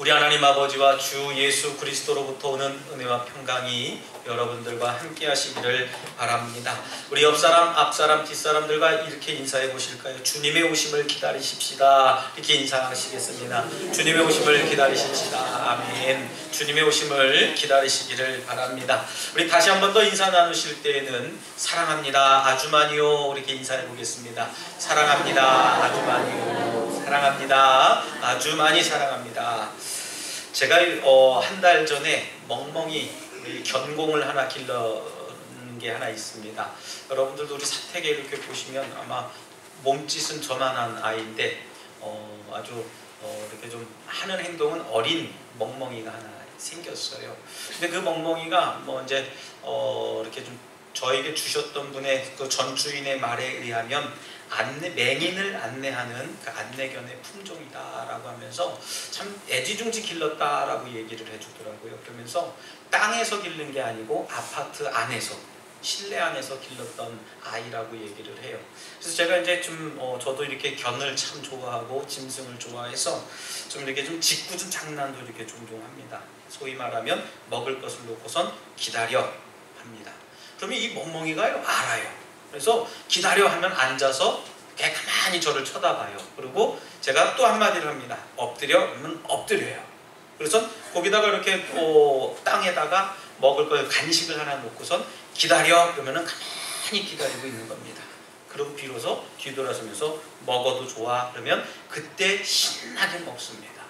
우리 하나님 아버지와 주 예수 그리스도로부터 오는 은혜와 평강이 여러분들과 함께 하시기를 바랍니다. 우리 옆사람, 앞사람, 뒷사람들과 이렇게 인사해 보실까요? 주님의 오심을 기다리십시다. 이렇게 인사하시겠습니다. 주님의 오심을 기다리십시다. 아멘. 주님의 오심을 기다리시기를 바랍니다. 우리 다시 한 번 더 인사 나누실 때에는 사랑합니다. 아주 많이요. 이렇게 인사해 보겠습니다. 사랑합니다. 아주 많이요. 사랑합니다. 아주 많이 사랑합니다. 제가 한 달 전에 멍멍이 우리 견공을 하나 길러는 게 하나 있습니다. 여러분들도 우리 사택에 이렇게 보시면 아마 몸짓은 저만한 아이인데 아주 이렇게 좀 하는 행동은 어린 멍멍이가 하나 생겼어요. 근데 그 멍멍이가 뭐 이제 이렇게 좀 저에게 주셨던 분의 그 전주인의 말에 의하면 맹인을 안내하는 그 안내견의 품종이다라고 하면서 참 애지중지 길렀다라고 얘기를 해주더라고요. 그러면서 땅에서 기른 게 아니고 아파트 안에서, 실내 안에서 길렀던 아이라고 얘기를 해요. 그래서 제가 이제 좀 저도 이렇게 견을 참 좋아하고 짐승을 좋아해서 좀 이렇게 좀 짓궂은 장난도 이렇게 종종 합니다. 소위 말하면 먹을 것을 놓고선 기다려 합니다. 그러면 이 멍멍이가요 알아요. 그래서 기다려 하면 앉아서 이렇게 가만히 저를 쳐다봐요. 그리고 제가 또 한마디를 합니다. 엎드려 하면 엎드려요. 그래서 거기다가 이렇게 땅에다가 먹을 거 간식을 하나 놓고선 기다려 그러면은 가만히 기다리고 있는 겁니다. 그리고 비로소 뒤돌아서면서 먹어도 좋아 그러면 그때 신나게 먹습니다.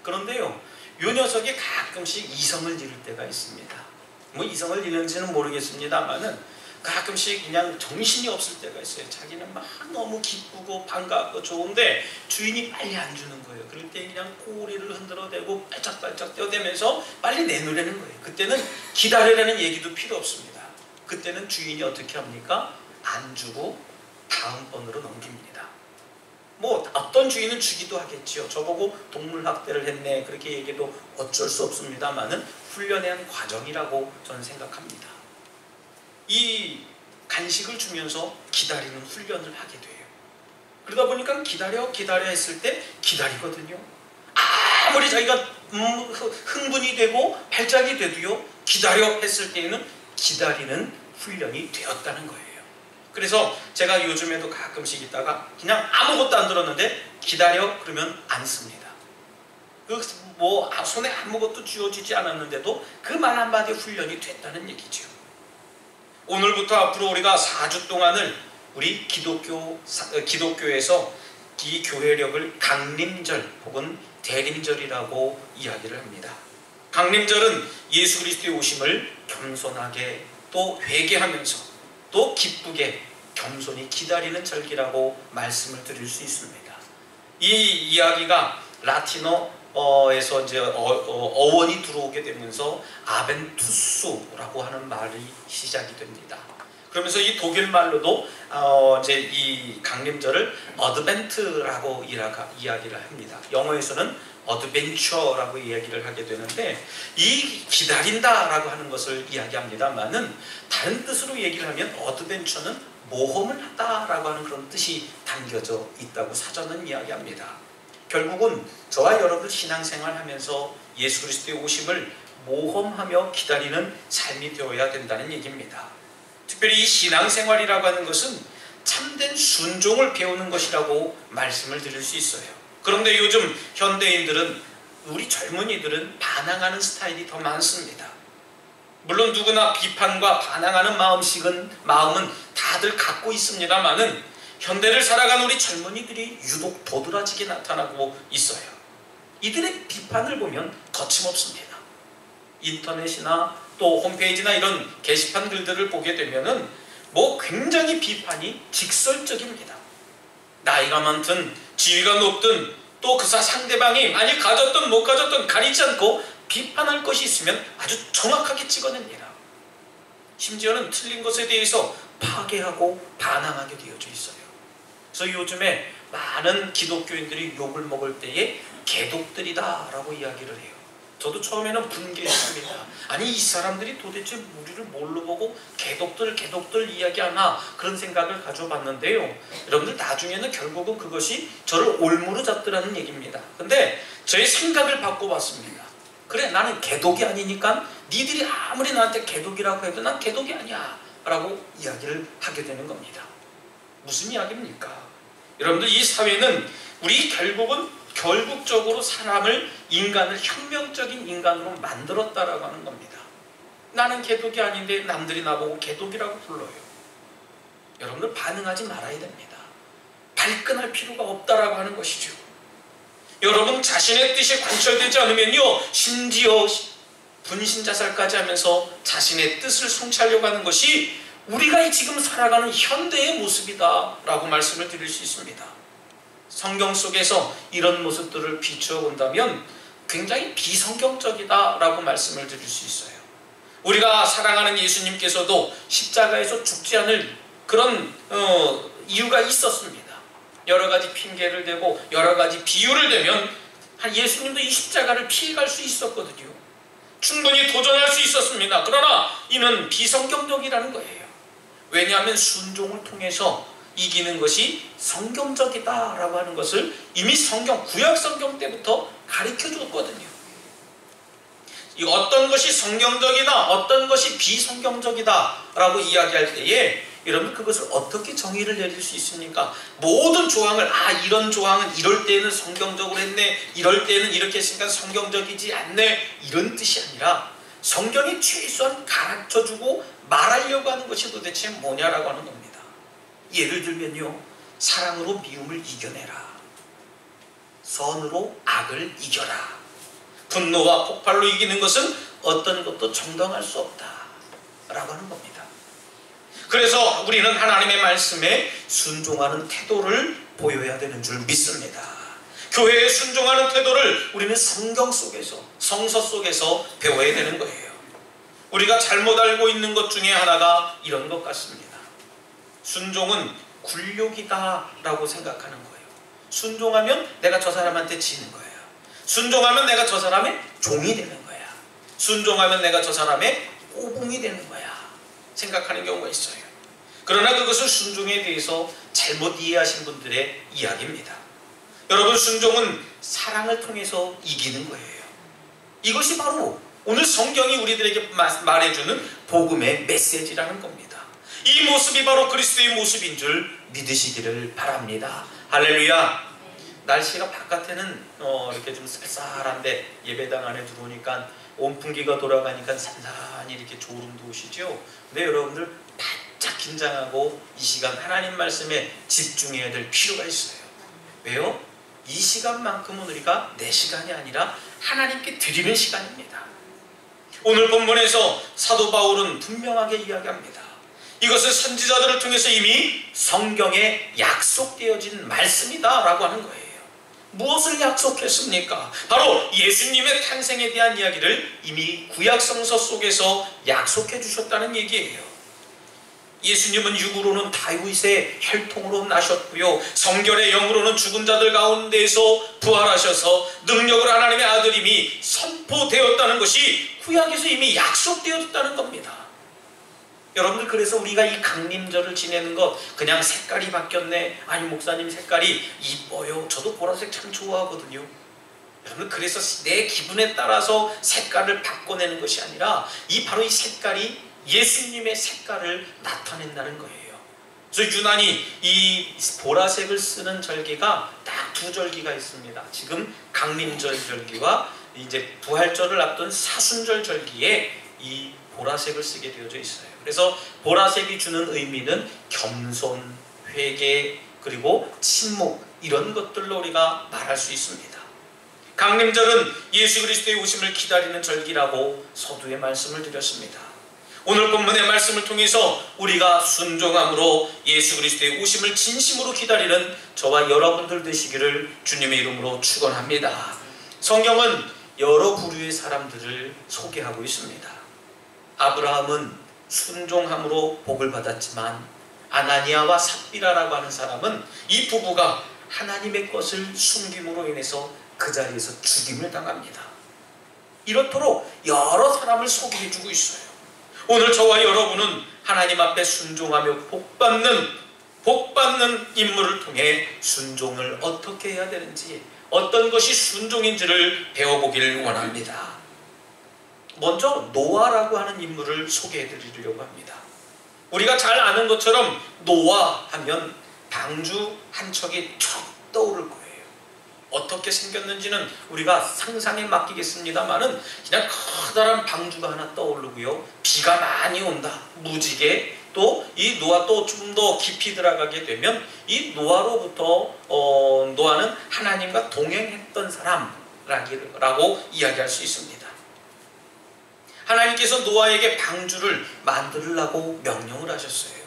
그런데요 이 녀석이 가끔씩 이성을 잃을 때가 있습니다. 뭐 이성을 잃는지는 모르겠습니다만은 가끔씩 그냥 정신이 없을 때가 있어요. 자기는 막 너무 기쁘고 반갑고 좋은데 주인이 빨리 안 주는 거예요. 그럴 때 그냥 꼬리를 흔들어대고 빨짝빨짝 떼어대면서 빨리 내놓으려는 거예요. 그때는 기다리라는 얘기도 필요 없습니다. 그때는 주인이 어떻게 합니까? 안 주고 다음번으로 넘깁니다. 뭐 어떤 주인은 주기도 하겠지요. 저보고 동물학대를 했네 그렇게 얘기해도 어쩔 수 없습니다만은 훈련의 한 과정이라고 저는 생각합니다. 이 간식을 주면서 기다리는 훈련을 하게 돼요. 그러다 보니까 기다려 했을 때 기다리거든요. 아무리 자기가 흥분이 되고 발작이 돼도요 기다려 했을 때에는 기다리는 훈련이 되었다는 거예요. 그래서 제가 요즘에도 가끔씩 있다가 그냥 아무것도 안 들었는데 기다려 그러면 안 씁니다. 뭐 손에 아무것도 쥐어지지 않았는데도 그 말 한마디 훈련이 됐다는 얘기죠. 오늘부터 앞으로 우리가 4주 동안을 우리 기독교에서 이 교회력을 강림절 혹은 대림절이라고 이야기를 합니다. 강림절은 예수 그리스도의 오심을 겸손하게 또 회개하면서 또 기쁘게 겸손히 기다리는 절기라고 말씀을 드릴 수 있습니다. 이 이야기가 라틴어에서 이제 어원이 들어오게 되면서 아벤투스라고 하는 말이 시작이 됩니다. 그러면서 이 독일 말로도 이제 이 강림절을 어드벤트라고 이야기를 합니다. 영어에서는 어드벤처라고 이야기를 하게 되는데 이 기다린다라고 하는 것을 이야기합니다만은 다른 뜻으로 얘기를 하면 어드벤처는 모험을 하다라고 하는 그런 뜻이 담겨져 있다고 사전은 이야기합니다. 결국은 저와 여러분 신앙생활 하면서 예수 그리스도의 오심을 모험하며 기다리는 삶이 되어야 된다는 얘기입니다. 특별히 이 신앙생활이라고 하는 것은 참된 순종을 배우는 것이라고 말씀을 드릴 수 있어요. 그런데 요즘 현대인들은 우리 젊은이들은 반항하는 스타일이 더 많습니다. 물론 누구나 비판과 반항하는 마음은 다들 갖고 있습니다만은 현대를 살아가는 우리 젊은이들이 유독 도드라지게 나타나고 있어요. 이들의 비판을 보면 거침없습니다. 인터넷이나 또 홈페이지나 이런 게시판 글들을 보게 되면은 뭐 굉장히 비판이 직설적입니다. 나이가 많든 지위가 높든 또 그 상대방이 많이 가졌든 못 가졌든 가리지 않고 비판할 것이 있으면 아주 정확하게 찍어냅니다. 심지어는 틀린 것에 대해서 파괴하고 반항하게 되어져 있어요. 그래서 요즘에 많은 기독교인들이 욕을 먹을 때에 개독들이다 라고 이야기를 해요. 저도 처음에는 분개했습니다. 아니 이 사람들이 도대체 우리를 뭘로 보고 개독들 이야기하나 그런 생각을 가져봤는데요. 여러분들 나중에는 결국은 그것이 저를 올무로 잡더라는 얘기입니다. 근데 저의 생각을 바꿔봤습니다. 그래, 나는 개독이 아니니까 니들이 아무리 나한테 개독이라고 해도 난 개독이 아니야 라고 이야기를 하게 되는 겁니다. 무슨 이야기입니까? 여러분들, 이 사회는 우리 결국적으로 인간을 혁명적인 인간으로 만들었다라고 하는 겁니다. 나는 개독이 아닌데 남들이 나보고 개독이라고 불러요. 여러분들, 반응하지 말아야 됩니다. 발끈할 필요가 없다라고 하는 것이죠. 여러분, 자신의 뜻이 관철되지 않으면요, 심지어 분신자살까지 하면서 자신의 뜻을 성취하려고 하는 것이 우리가 지금 살아가는 현대의 모습이다 라고 말씀을 드릴 수 있습니다. 성경 속에서 이런 모습들을 비추어 본다면 굉장히 비성경적이다 라고 말씀을 드릴 수 있어요. 우리가 사랑하는 예수님께서도 십자가에서 죽지 않을 그런 이유가 있었습니다. 여러 가지 핑계를 대고 여러 가지 비유를 대면 예수님도 이 십자가를 피해갈 수 있었거든요. 충분히 도전할 수 있었습니다. 그러나 이는 비성경적이라는 거예요. 왜냐하면 순종을 통해서 이기는 것이 성경적이다라고 하는 것을 이미 구약 성경 때부터 가르쳐 줬거든요. 이 어떤 것이 성경적이다, 어떤 것이 비성경적이다라고 이야기할 때에 여러분, 그것을 어떻게 정의를 내릴 수 있습니까? 모든 조항을 이런 조항은 이럴 때는 성경적으로 했네, 이럴 때는 이렇게 했으니까 성경적이지 않네, 이런 뜻이 아니라 성경이 최소한 가르쳐주고 말하려고 하는 것이 도대체 뭐냐라고 하는 겁니다. 예를 들면요, 사랑으로 미움을 이겨내라, 선으로 악을 이겨라, 분노와 폭발로 이기는 것은 어떤 것도 정당할 수 없다 라고 하는 겁니다. 그래서 우리는 하나님의 말씀에 순종하는 태도를 보여야 되는 줄 믿습니다. 교회에 순종하는 태도를 우리는 성경 속에서, 성서 속에서 배워야 되는 거예요. 우리가 잘못 알고 있는 것 중에 하나가 이런 것 같습니다. 순종은 굴욕이다 라고 생각하는 거예요. 순종하면 내가 저 사람한테 지는 거예요. 순종하면 내가 저 사람의 종이 되는 거야. 순종하면 내가 저 사람의 꼬붕이 되는 거야 생각하는 경우가 있어요. 그러나 그것은 순종에 대해서 잘못 이해하신 분들의 이야기입니다. 여러분, 순종은 사랑을 통해서 이기는 거예요. 이것이 바로 오늘 성경이 우리들에게 말해주는 복음의 메시지라는 겁니다. 이 모습이 바로 그리스도의 모습인 줄 믿으시기를 바랍니다. 할렐루야. 날씨가 바깥에는 이렇게 좀 쌀쌀한데 예배당 안에 들어오니까 온풍기가 돌아가니까 산산히 이렇게 졸음도 오시죠. 근데 여러분들 바짝 긴장하고 이 시간 하나님 말씀에 집중해야 될 필요가 있어요. 왜요? 이 시간만큼은 우리가 내 시간이 아니라 하나님께 드리는 시간입니다. 오늘 본문에서 사도 바울은 분명하게 이야기합니다. 이것은 선지자들을 통해서 이미 성경에 약속되어진 말씀이다 라고 하는 거예요. 무엇을 약속했습니까? 바로 예수님의 탄생에 대한 이야기를 이미 구약성서 속에서 약속해 주셨다는 얘기예요. 예수님은 육으로는 다윗의 혈통으로 나셨고요, 성결의 영으로는 죽은 자들 가운데에서 부활하셔서 능력으로 하나님의 아들임이 선포되었다는 것이 구약에서 이미 약속되었다는 겁니다. 여러분들, 그래서 우리가 이 강림절을 지내는 것, 그냥 색깔이 바뀌었네, 아니 목사님 색깔이 이뻐요, 저도 보라색 참 좋아하거든요. 여러분, 그래서 내 기분에 따라서 색깔을 바꿔내는 것이 아니라 바로 이 색깔이 예수님의 색깔을 나타낸다는 거예요. 그래서 유난히 이 보라색을 쓰는 절기가 딱 두 절기가 있습니다. 지금 강림절 절기와 이제 부활절을 앞둔 사순절 절기에 이 보라색을 쓰게 되어져 있어요. 그래서 보라색이 주는 의미는 겸손, 회개, 그리고 침묵, 이런 것들로 우리가 말할 수 있습니다. 강림절은 예수 그리스도의 오심을 기다리는 절기라고 서두에 말씀을 드렸습니다. 오늘 본문의 말씀을 통해서 우리가 순종함으로 예수 그리스도의 오심을 진심으로 기다리는 저와 여러분들 되시기를 주님의 이름으로 축원합니다. 성경은 여러 부류의 사람들을 소개하고 있습니다. 아브라함은 순종함으로 복을 받았지만 아나니아와 삽비라라고 하는 사람은 이 부부가 하나님의 것을 숨김으로 인해서 그 자리에서 죽임을 당합니다. 이렇도록 여러 사람을 소개해주고 있어요. 오늘 저와 여러분은 하나님 앞에 순종하며 복받는 인물을 통해 순종을 어떻게 해야 되는지 어떤 것이 순종인지를 배워보기를 원합니다. 먼저 노아라고 하는 인물을 소개해 드리려고 합니다. 우리가 잘 아는 것처럼 노아 하면 방주 한 척이 척 떠오를 거예요. 어떻게 생겼는지는 우리가 상상에 맡기겠습니다만은 그냥 커다란 방주가 하나 떠오르고요. 비가 많이 온다. 무지개. 또 이 노아 또 좀 더 깊이 들어가게 되면 이 노아로부터 노아는 하나님과 동행했던 사람라고 이야기할 수 있습니다. 하나님께서 노아에게 방주를 만들라고 명령을 하셨어요.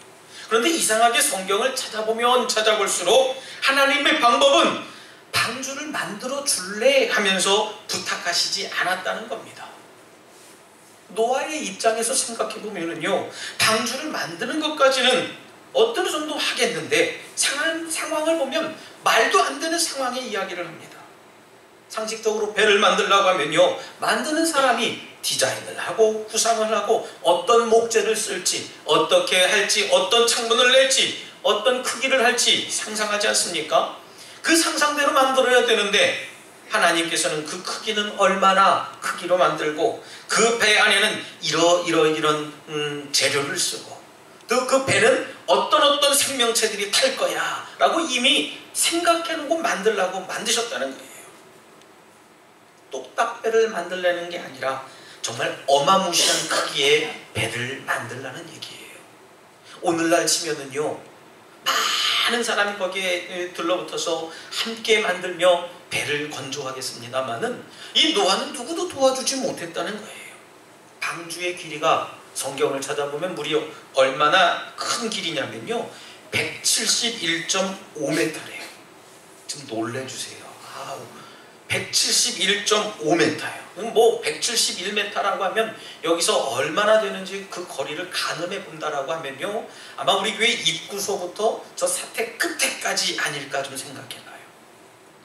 그런데 이상하게 성경을 찾아보면 찾아볼수록 하나님의 방법은 방주를 만들어 줄래 하면서 부탁하시지 않았다는 겁니다. 노아의 입장에서 생각해 보면요, 방주를 만드는 것까지는 어떤 정도 하겠는데 상황을 보면 말도 안 되는 상황의 이야기를 합니다. 상식적으로 배를 만들려고 하면요, 만드는 사람이 디자인을 하고 구상을 하고 어떤 목재를 쓸지, 어떻게 할지, 어떤 창문을 낼지, 어떤 크기를 할지 상상하지 않습니까? 그 상상대로 만들어야 되는데 하나님께서는 그 크기는 얼마나 크기로 만들고 그 배 안에는 이런 재료를 쓰고 또 그 배는 어떤 생명체들이 탈 거야 라고 이미 생각해놓고 만들라고 만드셨다는 거예요. 똑딱배를 만들려는 게 아니라 정말 어마무시한 크기의 배를 만들라는 얘기예요. 오늘날 치면은요, 많은 사람이 거기에 들러붙어서 함께 만들며 배를 건조하겠습니다마는 이 노아는 누구도 도와주지 못했다는 거예요. 방주의 길이가 성경을 찾아보면 무려 얼마나 큰 길이냐면요, 171.5m래요. 좀 놀래주세요. 171.5m예요. 뭐 171m라고 하면 여기서 얼마나 되는지 그 거리를 가늠해 본다라고 하면요, 아마 우리 교회 입구소부터 저 사택 끝에까지 아닐까 좀 생각해봐요.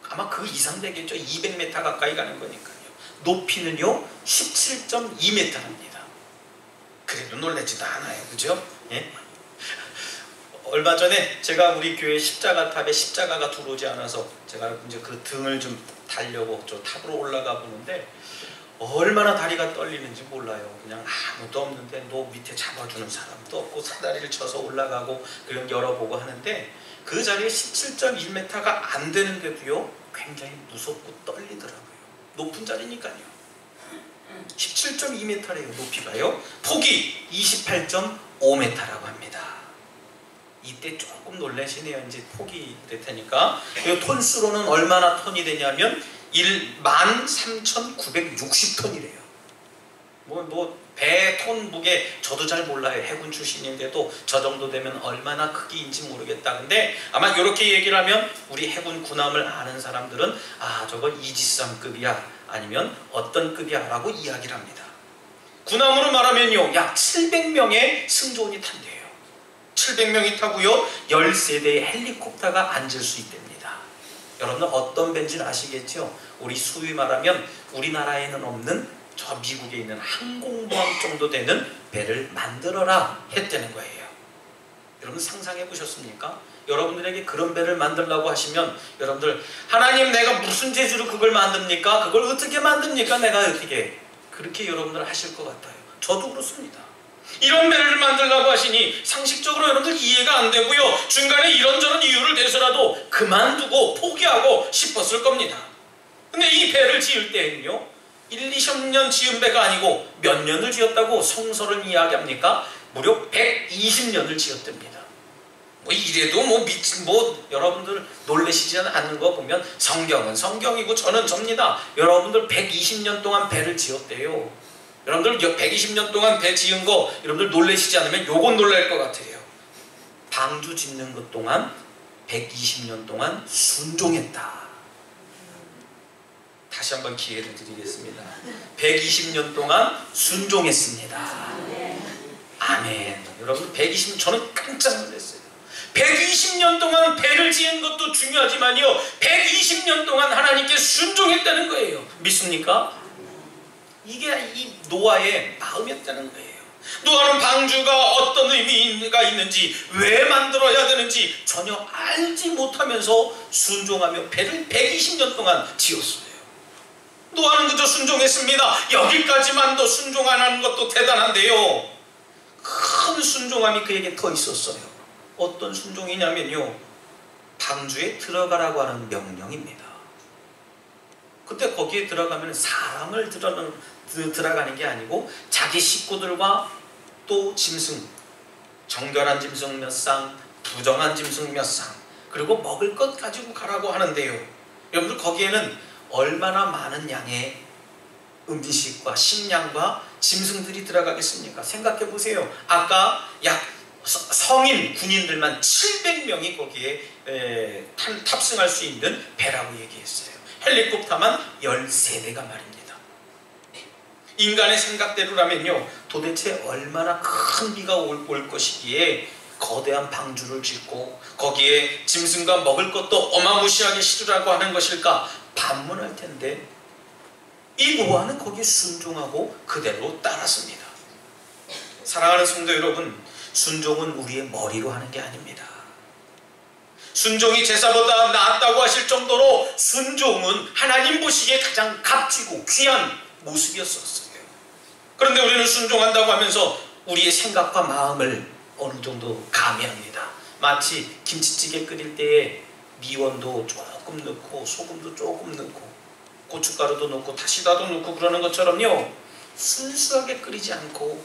아마 그 이상 되겠죠. 200m 가까이 가는 거니까요. 높이는요 17.2m랍니다. 그래도 놀라지도 않아요, 그죠? 예? 얼마 전에 제가 우리 교회 십자가탑에 십자가가 들어오지 않아서 제가 이제 그 등을 좀 달려고 저 탑으로 올라가 보는데 얼마나 다리가 떨리는지 몰라요. 그냥 아무도 없는데 너 밑에 잡아주는 사람도 없고 사다리를 쳐서 올라가고 그냥 열어보고 하는데 그 자리에 17.1m가 안 되는데도요 굉장히 무섭고 떨리더라고요. 높은 자리니까요. 17.2m래요. 높이가요. 폭이 28.5m라고 합니다. 이때 조금 놀라시네요. 이제 폭이 될 테니까. 이 톤수로는 얼마나 톤이 되냐면 13,960톤이래요. 배 톤 무게 저도 잘 몰라요. 해군 출신인데도 저 정도 되면 얼마나 크기인지 모르겠다. 근데 아마 이렇게 얘기를 하면 우리 해군 군함을 아는 사람들은 아, 저거 이지스함급이야 아니면 어떤 급이야 라고 이야기를 합니다. 군함으로 말하면요 약 700명의 승조원이 탄대요. 700명이 타고요 13대의 헬리콥터가 앉을 수 있답니다. 여러분들 어떤 배인지는 아시겠죠? 우리 소위 말하면 우리나라에는 없는 저 미국에 있는 항공모함 정도 되는 배를 만들어라 했다는 거예요. 여러분 상상해 보셨습니까? 여러분들에게 그런 배를 만들라고 하시면 여러분들 하나님 내가 무슨 재주로 그걸 만듭니까? 그걸 어떻게 만듭니까? 내가 어떻게 그렇게 여러분들 하실 것 같아요. 저도 그렇습니다. 이런 배를 만들라고 하시니 상식적으로 여러분들 이해가 안 되고요. 중간에 이런저런 이유를 대서라도 그만두고 포기하고 싶었을 겁니다. 근데 이 배를 지을 때는요 1, 20년 지은 배가 아니고 몇 년을 지었다고 성서를 이야기합니까? 무려 120년을 지었답니다. 뭐 이래도 여러분들 놀라시지 않는 거 보면 성경은 성경이고 저는 접니다. 여러분들 120년 동안 배를 지었대요. 여러분들 120년 동안 배 지은 거 여러분들 놀라시지 않으면 요건 놀랄 것 같아요. 방주 짓는 것 동안 120년 동안 순종했다. 다시 한번 기회를 드리겠습니다. 120년 동안 순종했습니다. 아멘. 여러분 120년 저는 깜짝 놀랐어요. 120년 동안 배를 지은 것도 중요하지만요 120년 동안 하나님께 순종했다는 거예요. 믿습니까? 이게 이 노아의 마음이었다는 거예요. 노아는 방주가 어떤 의미가 있는지, 왜 만들어야 되는지 전혀 알지 못하면서 순종하며 배를 120년 동안 지었어요. 노아는 그저 순종했습니다. 여기까지만도 순종 안 하는 것도 대단한데요, 큰 순종함이 그에게 더 있었어요. 어떤 순종이냐면요, 방주에 들어가라고 하는 명령입니다. 그때 거기에 들어가면 사람을 들어가는 게 아니고 자기 식구들과 또 짐승, 정결한 짐승 몇 쌍, 부정한 짐승 몇 쌍, 그리고 먹을 것 가지고 가라고 하는데요, 여러분들 거기에는 얼마나 많은 양의 음식과 식량과 짐승들이 들어가겠습니까? 생각해 보세요. 아까 약 성인 군인들만 700명이 거기에 탑승할 수 있는 배라고 얘기했어요. 헬리콥터만 13대가 말입니다. 인간의 생각대로라면요, 도대체 얼마나 큰 비가 올 것이기에 거대한 방주를 짓고 거기에 짐승과 먹을 것도 어마무시하게 실으라고 하는 것일까 반문할 텐데, 이 노아는 거기에 순종하고 그대로 따랐습니다. 사랑하는 성도 여러분, 순종은 우리의 머리로 하는 게 아닙니다. 순종이 제사보다 낫다고 하실 정도로 순종은 하나님 보시기에 가장 값지고 귀한 모습이었었어요. 그런데 우리는 순종한다고 하면서 우리의 생각과 마음을 어느 정도 가미합니다. 마치 김치찌개 끓일 때에 미원도 조금 넣고 소금도 조금 넣고 고춧가루도 넣고 다시다도 넣고 그러는 것처럼요, 순수하게 끓이지 않고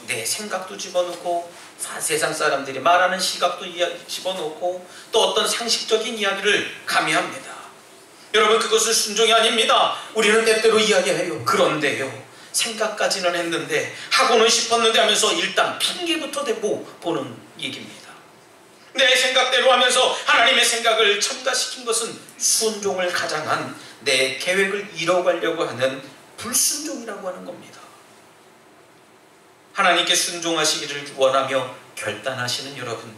내 생각도 집어넣고 세상 사람들이 말하는 시각도 집어넣고 또 어떤 상식적인 이야기를 가미합니다. 여러분, 그것은 순종이 아닙니다. 우리는 때때로 이야기해요. 그런데요, 생각까지는 했는데 하고는 싶었는데 하면서 일단 핑계부터 대고 보는 얘기입니다. 내 생각대로 하면서 하나님의 생각을 첨가시킨 것은 순종을 가장한 내 계획을 이뤄가려고 하는 불순종이라고 하는 겁니다. 하나님께 순종하시기를 원하며 결단하시는 여러분,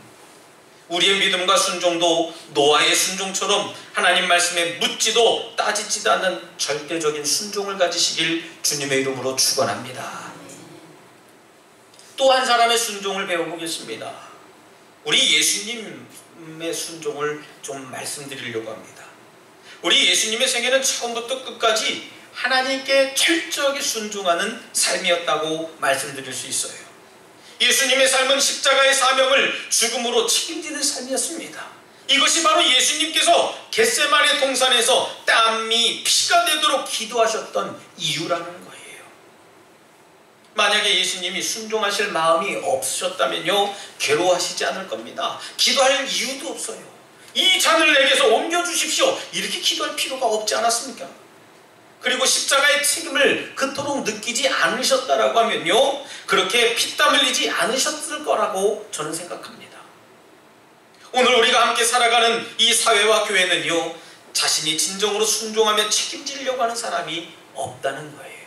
우리의 믿음과 순종도 노아의 순종처럼 하나님 말씀에 묻지도 따지지도 않는 절대적인 순종을 가지시길 주님의 이름으로 축원합니다. 또 한 사람의 순종을 배워보겠습니다. 우리 예수님의 순종을 좀 말씀드리려고 합니다. 우리 예수님의 생애는 처음부터 끝까지 하나님께 철저하게 순종하는 삶이었다고 말씀드릴 수 있어요. 예수님의 삶은 십자가의 사명을 죽음으로 책임지는 삶이었습니다. 이것이 바로 예수님께서 겟세마네 동산에서 땀이 피가 되도록 기도하셨던 이유라는 거예요. 만약에 예수님이 순종하실 마음이 없으셨다면요, 괴로워하시지 않을 겁니다. 기도할 이유도 없어요. 이 잔을 내게서 옮겨주십시오, 이렇게 기도할 필요가 없지 않았습니까? 그리고 십자가의 책임을 그토록 느끼지 않으셨다라고 하면요, 그렇게 피땀 흘리지 않으셨을 거라고 저는 생각합니다. 오늘 우리가 함께 살아가는 이 사회와 교회는요, 자신이 진정으로 순종하며 책임지려고 하는 사람이 없다는 거예요.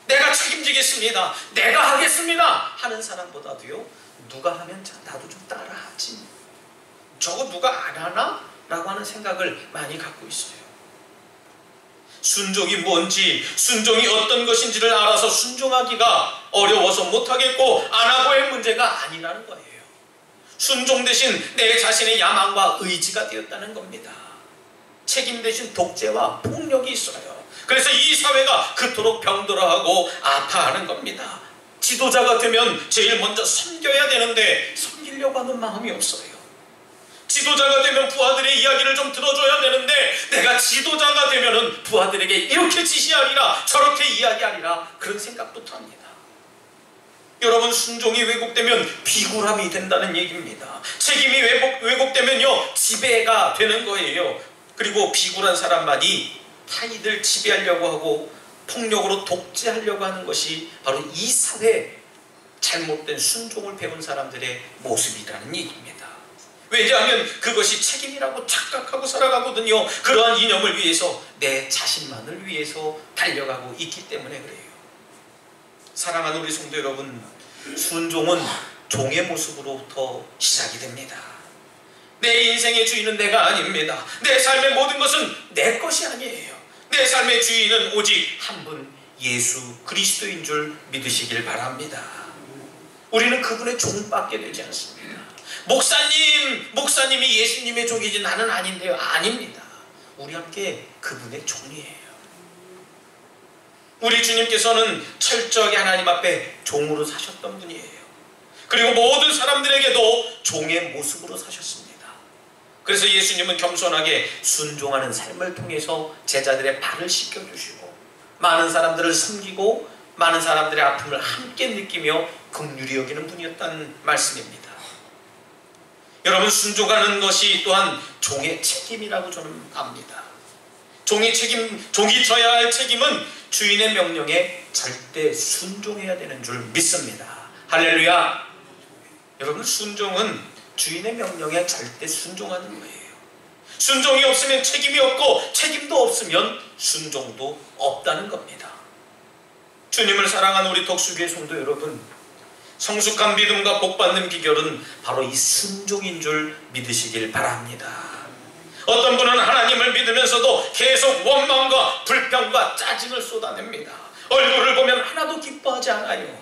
내가 책임지겠습니다, 내가 하겠습니다 하는 사람보다도요, 누가 하면 나도 좀 따라하지, 저거 누가 안 하나? 라고 하는 생각을 많이 갖고 있어요. 순종이 뭔지, 순종이 어떤 것인지를 알아서 순종하기가 어려워서 못하겠고 안 하고의 문제가 아니라는 거예요. 순종 대신 내 자신의 야망과 의지가 되었다는 겁니다. 책임 대신 독재와 폭력이 있어요. 그래서 이 사회가 그토록 병들어하고 아파하는 겁니다. 지도자가 되면 제일 먼저 섬겨야 되는데 섬기려고 하는 마음이 없어요. 지도자가 되면 부하들의 이야기를 좀 들어줘야 되는데 내가 지도자가 되면은 부하들에게 이렇게 지시하리라 저렇게 이야기하리라 그런 생각부터 합니다. 여러분, 순종이 왜곡되면 비굴함이 된다는 얘기입니다. 책임이 왜곡되면요, 지배가 되는 거예요. 그리고 비굴한 사람만이 타인을 지배하려고 하고 폭력으로 독재하려고 하는 것이 바로 이 사회의 잘못된 순종을 배운 사람들의 모습이라는 얘기입니다. 왜냐하면 그것이 책임이라고 착각하고 살아가거든요. 그러한 이념을 위해서 내 자신만을 위해서 달려가고 있기 때문에 그래요. 사랑하는 우리 성도 여러분, 순종은 종의 모습으로부터 시작이 됩니다. 내 인생의 주인은 내가 아닙니다. 내 삶의 모든 것은 내 것이 아니에요. 내 삶의 주인은 오직 한 분, 예수 그리스도인 줄 믿으시길 바랍니다. 우리는 그분의 종밖에 되지 않습니다. 목사님이 예수님의 종이지 나는 아닌데요. 아닙니다. 우리 함께 그분의 종이에요. 우리 주님께서는 철저하게 하나님 앞에 종으로 사셨던 분이에요. 그리고 모든 사람들에게도 종의 모습으로 사셨습니다. 그래서 예수님은 겸손하게 순종하는 삶을 통해서 제자들의 발을 씻겨주시고 많은 사람들을 섬기고 많은 사람들의 아픔을 함께 느끼며 긍휼히 여기는 분이었다는 말씀입니다. 여러분, 순종하는 것이 또한 종의 책임이라고 저는 압니다. 종이 져야 할 책임은 주인의 명령에 절대 순종해야 되는 줄 믿습니다. 할렐루야. 여러분, 순종은 주인의 명령에 절대 순종하는 거예요. 순종이 없으면 책임이 없고 책임도 없으면 순종도 없다는 겁니다. 주님을 사랑하는 우리 덕수교회 성도 여러분, 성숙한 믿음과 복받는 비결은 바로 이 순종인 줄 믿으시길 바랍니다. 어떤 분은 하나님을 믿으면서도 계속 원망과 불평과 짜증을 쏟아냅니다. 얼굴을 보면 하나도 기뻐하지 않아요.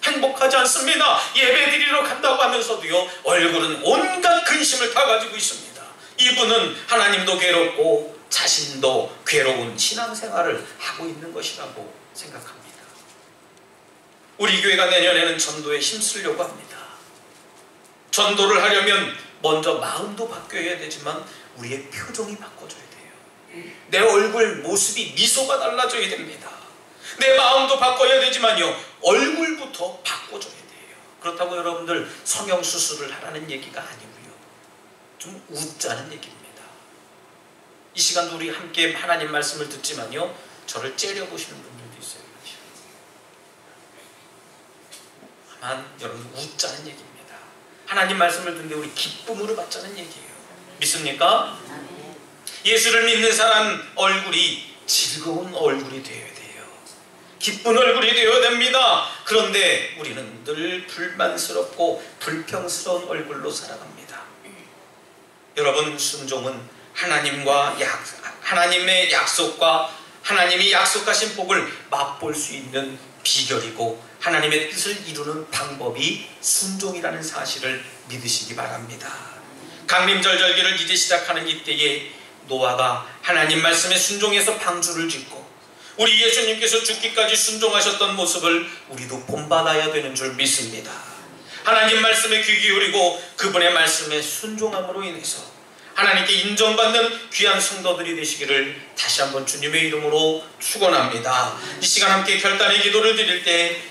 행복하지 않습니다. 예배 드리러 간다고 하면서도요, 얼굴은 온갖 근심을 다 가지고 있습니다. 이분은 하나님도 괴롭고 자신도 괴로운 신앙생활을 하고 있는 것이라고 생각합니다. 우리 교회가 내년에는 전도에 힘쓰려고 합니다. 전도를 하려면 먼저 마음도 바뀌어야 되지만 우리의 표정이 바꿔줘야 돼요. 내 얼굴 모습이 미소가 달라져야 됩니다. 내 마음도 바꿔야 되지만요, 얼굴부터 바꿔줘야 돼요. 그렇다고 여러분들 성형수술을 하라는 얘기가 아니고요, 좀 웃자는 얘기입니다. 이 시간도 우리 함께 하나님 말씀을 듣지만요, 저를 째려보시는 분들도 있어요. 다만 여러분, 웃자는 얘기입니다. 하나님 말씀을 듣는데 우리 기쁨으로 받자는 얘기예요. 믿습니까? 예수를 믿는 사람 얼굴이 즐거운 얼굴이 되어야 돼요. 기쁜 얼굴이 되어야 됩니다. 그런데 우리는 늘 불만스럽고 불평스러운 얼굴로 살아갑니다. 여러분, 순종은 하나님의 약속과 하나님이 약속하신 복을 맛볼 수 있는 비결이고 하나님의 뜻을 이루는 방법이 순종이라는 사실을 믿으시기 바랍니다. 강림절절기를 이제 시작하는 이때에 노아가 하나님 말씀에 순종해서 방주를 짓고 우리 예수님께서 죽기까지 순종하셨던 모습을 우리도 본받아야 되는 줄 믿습니다. 하나님 말씀에 귀 기울이고 그분의 말씀에 순종함으로 인해서 하나님께 인정받는 귀한 성도들이 되시기를 다시 한번 주님의 이름으로 축원합니다. 이 시간 함께 결단의 기도를 드릴 때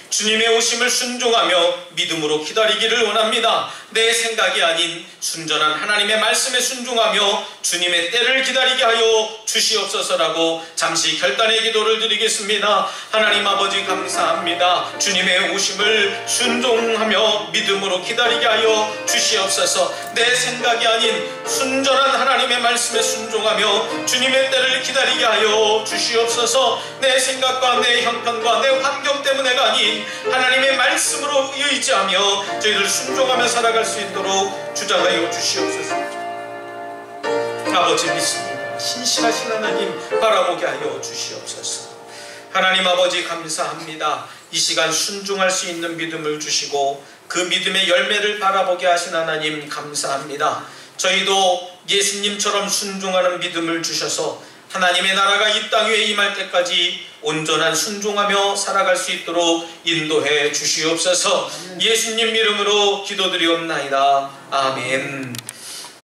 주님의 오심을 순종하며 믿음으로 기다리기를 원합니다. 내 생각이 아닌 순전한 하나님의 말씀에 순종하며 주님의 때를 기다리게 하여 주시옵소서라고 잠시 결단의 기도를 드리겠습니다. 하나님 아버지, 감사합니다. 주님의 오심을 순종하며 믿음으로 기다리게 하여 주시옵소서. 내 생각이 아닌 순전한 하나님의 말씀에 순종하며 주님의 때를 기다리게 하여 주시옵소서. 내 생각과 내 형편과 내 환경 때문에가 아닌 하나님의 말씀으로 의지하며 저희들 순종하며 살아갈 수 있도록 주장하여 주시옵소서. 아버지, 믿습니다. 신실하신 하나님 바라보게 하여 주시옵소서. 하나님 아버지, 감사합니다. 이 시간 순종할 수 있는 믿음을 주시고 그 믿음의 열매를 바라보게 하신 하나님 감사합니다. 저희도 예수님처럼 순종하는 믿음을 주셔서 하나님의 나라가 이 땅 위에 임할 때까지 온전한 순종하며 살아갈 수 있도록 인도해 주시옵소서. 예수님 이름으로 기도드리옵나이다. 아멘.